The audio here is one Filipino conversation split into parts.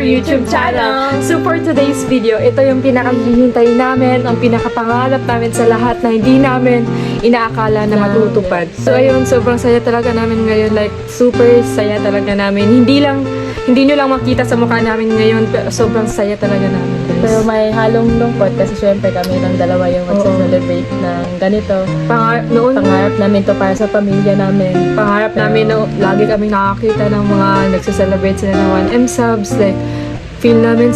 YouTube channel. So for today's video, ito yung pinakahihintay namin, ang pinakapangarap namin sa lahat na hindi namin inaakala na matutupad. So ayun, sobrang saya talaga namin ngayon. Like, super saya talaga namin. Hindi nyo lang makita sa mukha namin ngayon, pero sobrang saya talaga namin. Pero may halong lungkot kasi syempre kami lang dalawa yung mag-celebrate ng ganito. Pangarap namin to para sa pamilya namin. Pangarap namin, no, lagi kami nakakita ng mga nagse-celebrate sila ng 1M subs. Like, feel namin,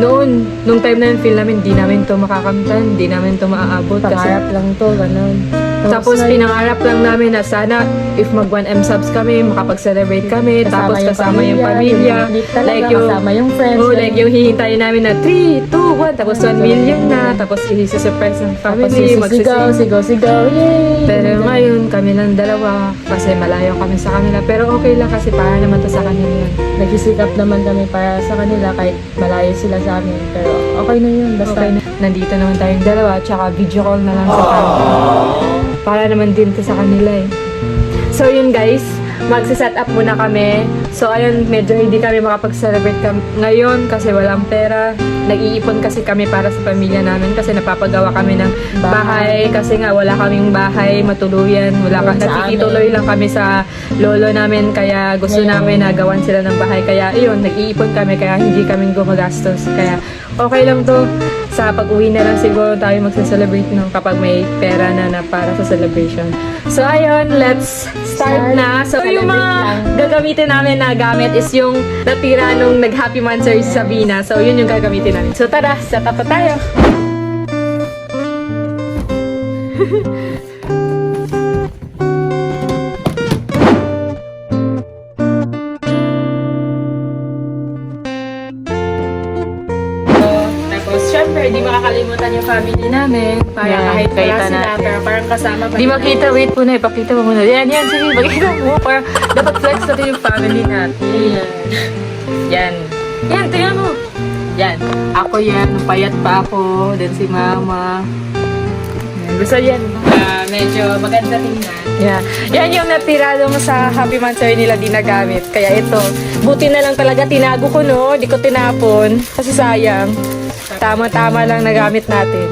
nung time na yun, feel namin, di namin to makakamtan, di namin to maaabot. Pangarap lang to, ganun. Tapos pinangarap lang namin na sana if mag 1M subs kami, makapag-celebrate kami, tapos kasama yung pamilya, like yung kasama yung friends. like yung hihintayin namin na 3, 2, 1, tapos 1 million na, tapos i-surprise ng family, sigaw, yay! Pero ngayon, kami lang dalawa, kasi malayo kami sa kanila, pero okay lang kasi para naman to sa kanila. Nagsisikap naman kami para sa kanila kahit malayo sila sa amin, pero okay na yun, basta Okay na. Nandito naman tayong dalawa, tsaka video call na lang sa kanila. Para naman din to sa kanila eh. So yun guys, magsiset up muna kami. So ayun, medyo hindi kami makapag-celebrate ngayon kasi walang pera. Nag-iipon kasi kami para sa pamilya namin kasi napapagawa kami ng bahay. Kasi nga wala kaming bahay matuluyan. Nakikituloy lang kami sa lolo namin kaya gusto namin na gawan sila ng bahay. Kaya yun, nag-iipon kami kaya hindi kami gumagastos. Kaya okay lang to. Sa pag-uwi na lang siguro tayo magsa-celebrate nung kapag may pera na para sa celebration. So ayun, let's start na. So yung mga gagamitin namin na gamit is yung natira nung nag-Happy Monthsary si Sabina. So yun yung gagamitin namin. So tara, set up na tayo. Siyempre, di makakalimutan yung family namin. Para kahit wala sila, pero parang kasama pa. Di makita, wait muna, ipakita mo muna. Yan, sige, pakita mo. Para dapat flex natin yung family natin. Yan. Yan, tingnan mo. Yan. Ako yan, payat pa ako. Then si mama. Yan. Basta yan. Medyo maganda tingnan. Yeah. Yan yung natira mo sa Happy Monthsary nila di nagamit. Kaya ito, buti na lang talaga tinago ko, no? Di ko tinapon. Kasi sayang. Tama-tama lang nagamit natin.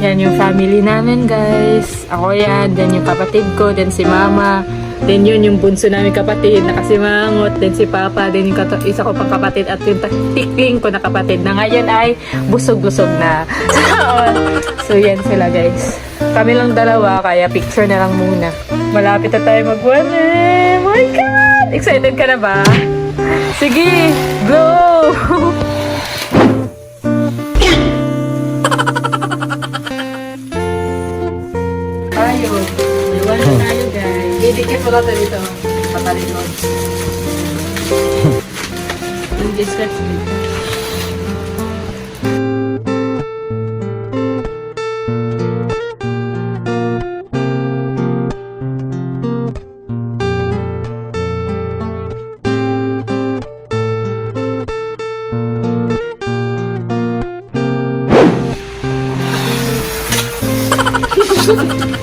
Yan yung family namin, guys. Ako yan. Then yung kapatid ko. Then si mama. Then yun yung bunso namin kapatid. Nakasimangot. Then si papa. Then yung isa ko pang kapatid. At yung tikling ko na kapatid. Na ngayon ay busog-busog na. So yan sila, guys. Kami lang dalawa. Kaya picture na lang muna. Malapit na tayo mag-1M. Oh my God! Excited ka na ba? Sige! Go! Ayun. Iwan na tayo, guys. Didikit mo natin dito. Patalikod. Yung discuss dito.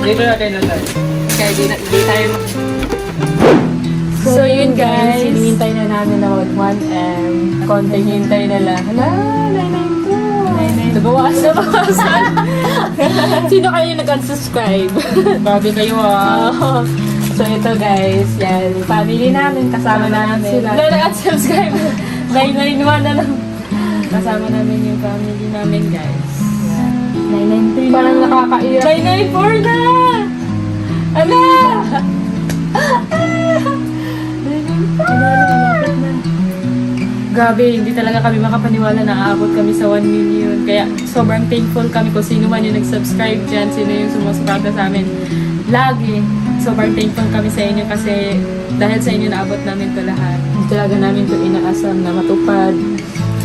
Dito natin na tayo. Kaya di tayo So yun guys, hinihintay na namin na mag-1M. Konting hintay na lang. Hala, 992. Nabawasan. Sino kayo nag-unsubscribe? Babi kayo So ito guys, yan. Family namin, kasama namin sila. Wala nag-unsubscribe. 991 na lang. Kasama namin yung family namin guys. 993 na. Parang nakakaiyak. 994 na! Ala! Grabe, hindi talaga kami makapaniwala na aabot kami sa 1 million. Kaya sobrang thankful kami kung sino man yung nag-subscribe dyan, sino yung sumusuporta sa amin. Lagi, sobrang thankful kami sa inyo kasi dahil sa inyo naabot namin to lahat. Hindi talaga namin to inaasam na matupad.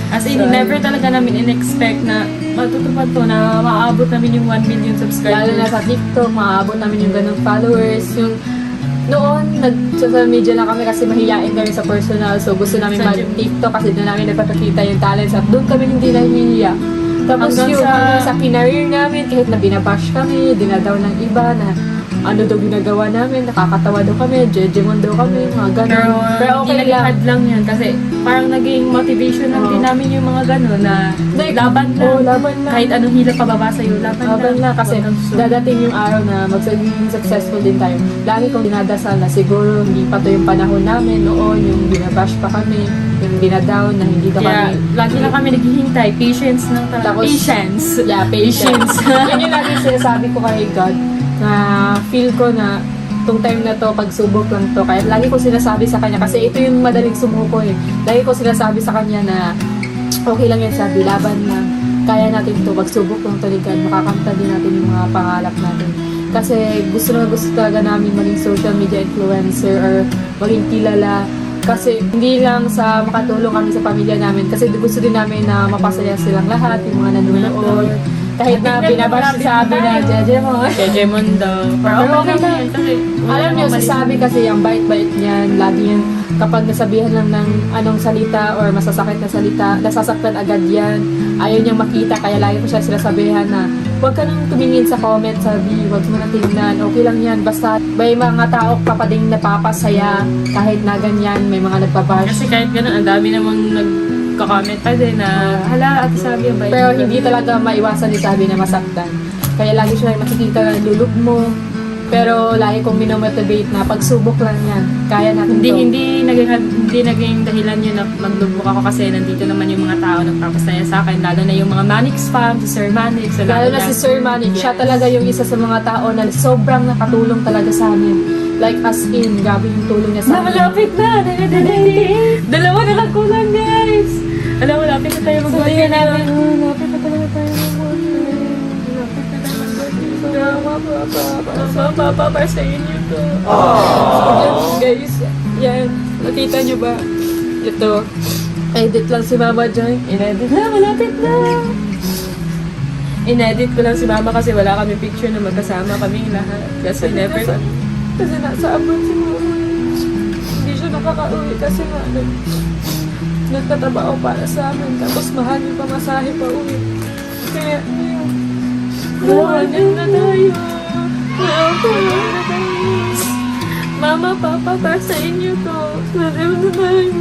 As in, never talaga namin in-expect na matutupad to, na maaabot namin yung 1 million subscribers. Lalo na sa TikTok, maaabot namin yung ganung followers. Yung noon, nag-social media na kami kasi mahihain kami sa personal. So gusto namin mag-TikTok kasi doon namin nagpapakita yung talents at doon kami hindi nahihiya. Tapos hanggang sa kinareer namin, kahit na binabash kami, dinadaw ng iba na ano daw ginagawa namin, nakakatawa daw kami, jejemon daw kami, mga ganun. Pero hindi okay naging lang. hard lang yun kasi parang naging motivation lang Oo. din namin yung mga gano'n na Like, laban lang. Oo, laban lang. Kahit anong hila pababa sa'yo, laban Laban lang kasi Hanggang susunod. dadating yung araw na magiging successful din tayo. Lagi kong dinadasal na siguro hindi pa to yung panahon namin noon, yung binabash pa kami, yung binadown na hindi na Kaya kami. lagi lang kami naghihintay. Patience lang talaga. Tapos- Patience. Yeah, patience. Yun yung lagi sinasabi ko kay God na feel ko na itong time na to, pagsubok lang to. Kaya lagi ko sinasabi sa kanya, kasi ito yung madaling sumuko eh. Lagi ko sinasabi sa kanya na okay lang yan, sabi, laban lang. Kaya natin to, pagsubok lang to ni God. Makakamta din natin yung mga pangalap natin. Kasi gusto talaga namin maging social media influencer or maging kilala. Kasi hindi lang sa makatulong kami sa pamilya namin, kasi gusto din namin na mapasaya silang lahat, yung mga nanonood. Kahit na binabash sabi na jejemon. Jejemon daw. Pero okay lang yun kasi Alam niyo, sasabi kasi ang bait-bait niyan, lagi yan, kapag nasabihan lang ng anong salita or masasakit na salita, nasasaktan agad yan. Ayaw niyang makita, kaya lagi ko siya sinasabihan na huwag ka nang tumingin sa comment, sabi, huwag mo na tingnan, okay lang yan, basta may mga tao ka pa ding napapasaya, kahit na ganyan, may mga nagpabash. Kasi kahit gano'n, ang dami namang nagka-comment pa din na hala, ate sabi ang bait. Pero hindi talaga maiwasan ni Sabi na masaktan. Kaya lagi siya makikita na lulog mo. Pero lagi kong minomotivate na pagsubok lang yan. Kaya natin to. Hindi naging dahilan yun na maglubok ako kasi nandito naman yung mga tao nagpapasaya sa akin, lalo na yung mga Manix fam, si Sir Manix. Lalo na si Sir Manny, siya Yes. talaga yung isa sa mga tao na sobrang nakatulong talaga sa amin. Like as in, grabe yung tulong niya sa amin. Malapit na! Dalawa na lang kulang, guys! Alam, malapit na tayo mag-birthday. Sabihin natin, Malapit na talaga tayo mag-birthday. Malapit na tayo mag-birthday. Papa, para sa inyo to. So, yan, guys, yan, nakita niyo ba? Ito, edit lang si Mama Joy. Inedit na, malapit na! Inedit ko lang si Mama kasi wala kami picture na magkasama kaming lahat. Kasi never... Kasi nasa abroad si Mama. Hindi siya nakaka-uwi kasi nga nagtatrabaho para sa amin. Tapos mahal yung pamasahe pa uwi. Kaya, ayun. Mawanan na tayo. Mawanan na tayo. Mama, Papa, para sa inyo to. Mawanan na tayo.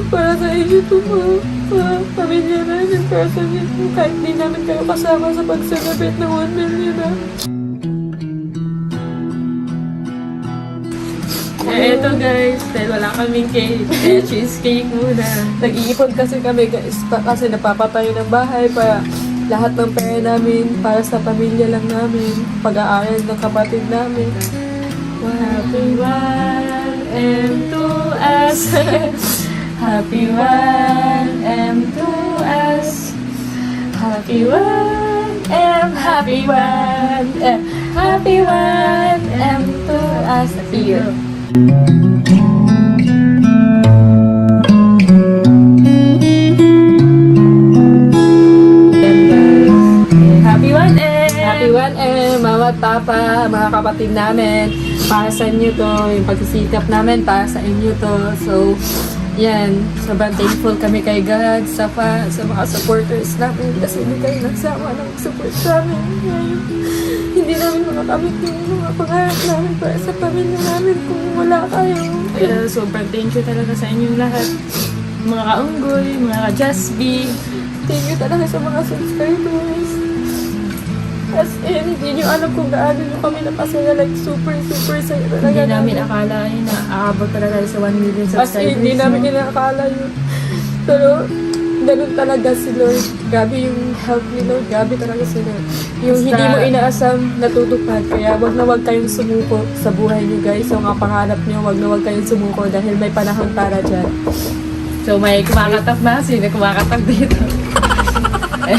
Para sa inyo to, pamilya namin. Para sa inyo, kahit di namin kayo kasama sa pag-celebrate ng 1 million na. Eto guys, dahil wala kaming cake. Kaya cheesecake muna. Nag-iipon kasi kami guys, kasi napapatayo ng bahay para lahat ng pera namin para sa pamilya lang namin, pag-aaral ng kapatid namin. Happy 1 to us. Happy 1 to us. Happy 1 happy 1 happy 1 to us. Here. Then guys, Happy 1M! happy 1M, Mama Mama at Papa, mga kapatid namin, para sa inyo to. Yung pagsisikap namin, para sa inyo to. So, yan. Sobrang thankful kami kay God sa mga supporters namin kasi hindi kayo nagsama ng support sa amin. Ngayon, hindi namin makakamit yung mga pangarap namin para sa pamilya namin kung wala kayo. Kaya sobrang thank you talaga sa inyong lahat. Mga kaunggoy, mga ka-Jasby. Thank you talaga sa mga subscribers. As in, hindi nyo alam kung gaano nyo kami napasaya. Like, super saya talaga. Hindi namin akala yun na aabot talaga sa 1 million As subscribers. in, hindi namin inakala yun. Pero, ganun talaga si Lord. Grabe yung help ni Lord. Grabe talaga si Lord. Yung Basta- hindi mo inaasam natutupad. Kaya wag na wag kayong sumuko sa buhay niyo guys. So, ang pangarap niyo, wag na wag kayong sumuko dahil may panahon para dyan. So may kumakatak na. Sino kumakatak dito?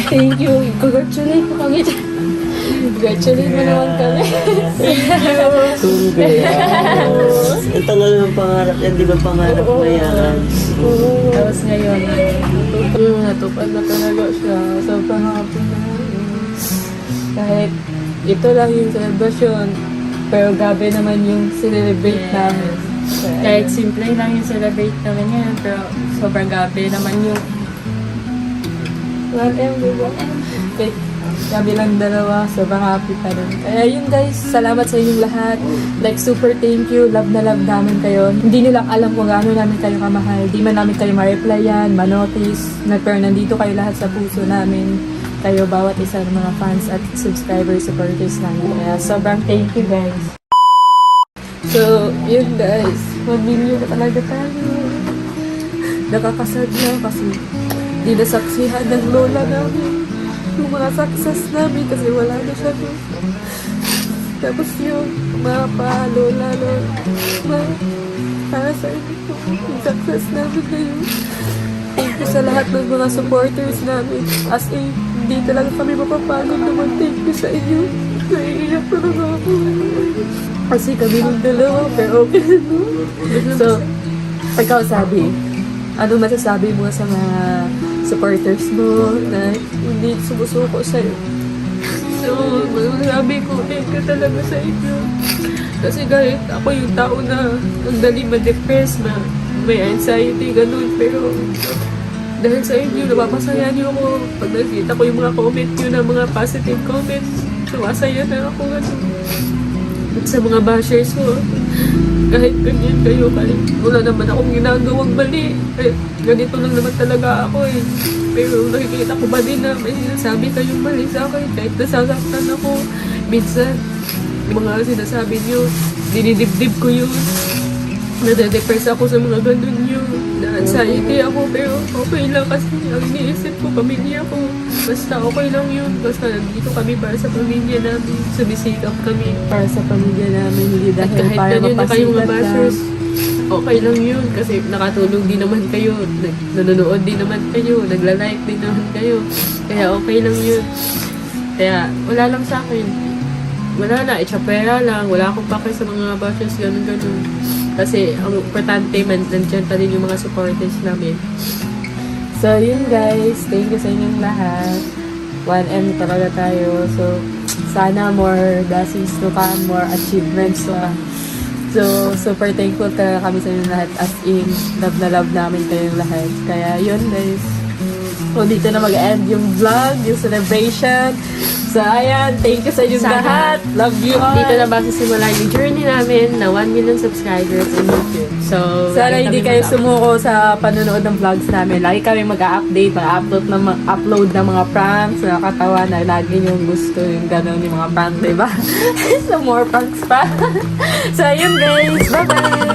Thank you. Congratulate mo kami dyan. Congratulate mo naman kami. Congrats! Ang tagal ng pangarap yan, di ba pangarap na yan? Tapos ngayon, Natupad na talaga siya. Sobrang happy na. Kahit ito lang yung celebration, pero grabe naman yung celebrate Yes. namin. kahit simple lang yung celebrate namin ngayon, pero sobrang gabi naman yung 1M, diba? Okay. Gabi lang dalawa, sobrang happy pa rin. Kaya yun guys, salamat sa inyong lahat. Like, super thank you. Love na love namin kayo. Hindi nyo lang alam kung gaano namin kayo kamahal. Di man namin kayo ma-replyan, ma-notice. Pero nandito kayo lahat sa puso namin. Kayo, bawat isa ng mga fans at subscribers, supporters namin. Kaya sobrang thank you guys. So, yun guys. 1 million na talaga tayo. Nakakasad na kasi di nasaksihan ng lola namin yung mga success namin kasi wala na siya doon. Tapos yung mga lola, para sa inyo po, yung success namin ngayon. Thank you sa lahat ng mga supporters namin. As in, hindi talaga kami mapapagod naman. Thank you sa inyo. Naiiyak talaga ako. Kasi kami ng dalawa, pero okay na no? So, ikaw sabi, ano masasabi mo sa mga supporters mo na hindi sumusuko sa'yo? So, sabi ko, thank you talaga sa inyo. Kasi kahit ako yung tao na ang dali ma-depress, may anxiety, ganun. Pero dahil sa inyo, napapasaya niyo ako. Pag nakita ko yung mga comment niyo na mga positive comments, sumasaya na ako. Ganun. At sa mga bashers ko, kahit ganyan kayo, kahit wala naman akong ginagawang mali. Kahit ganito lang naman talaga ako eh. Pero nakikita ko ba din na may sinasabi kayong mali sa akin. Kahit nasasaktan ako, minsan, yung mga sinasabi niyo, dinidibdib ko yun. Nade-depress ako sa mga ganun yun. Na-anxiety ako, pero okay lang kasi ang iniisip ko, pamilya ko. Basta okay lang yun. Basta nandito kami para sa pamilya namin. Sumisikap kami. Para sa pamilya namin, hindi At dahil kahit para ganyan na kayo mga mapasikat lang. bashers, okay lang yun. Kasi nakatulong din naman kayo. Nanonood din naman kayo. Nagla-like din naman kayo. Kaya okay lang yun. Kaya wala lang sa akin. Wala na. Itsapera lang. Wala akong pakay sa mga bashers. Ganun-ganun. Kasi ang importante man, nandiyan pa rin yung mga supporters namin. So, yun guys. Thank you sa inyong lahat. 1M talaga tayo. So, sana more blessings to come, more achievements pa. So, super thankful talaga kami sa inyong lahat. As in, love na love namin kayong lahat. Kaya, yun guys. So, dito na mag-end yung vlog, yung celebration. So, ayan. Thank you sa inyong Sana. lahat. Love you all. Dito na magsisimula yung journey namin na 1 million subscribers in YouTube. So, Sana lagi hindi kami kayo mag-upload. sumuko sa panonood ng vlogs namin. Lagi kami mag-update, mag-upload ng mga pranks, nakakatawa na lagi yung gusto, yung gano'n, yung mga prank, diba? So, more pranks pa. So, ayun guys. Bye-bye!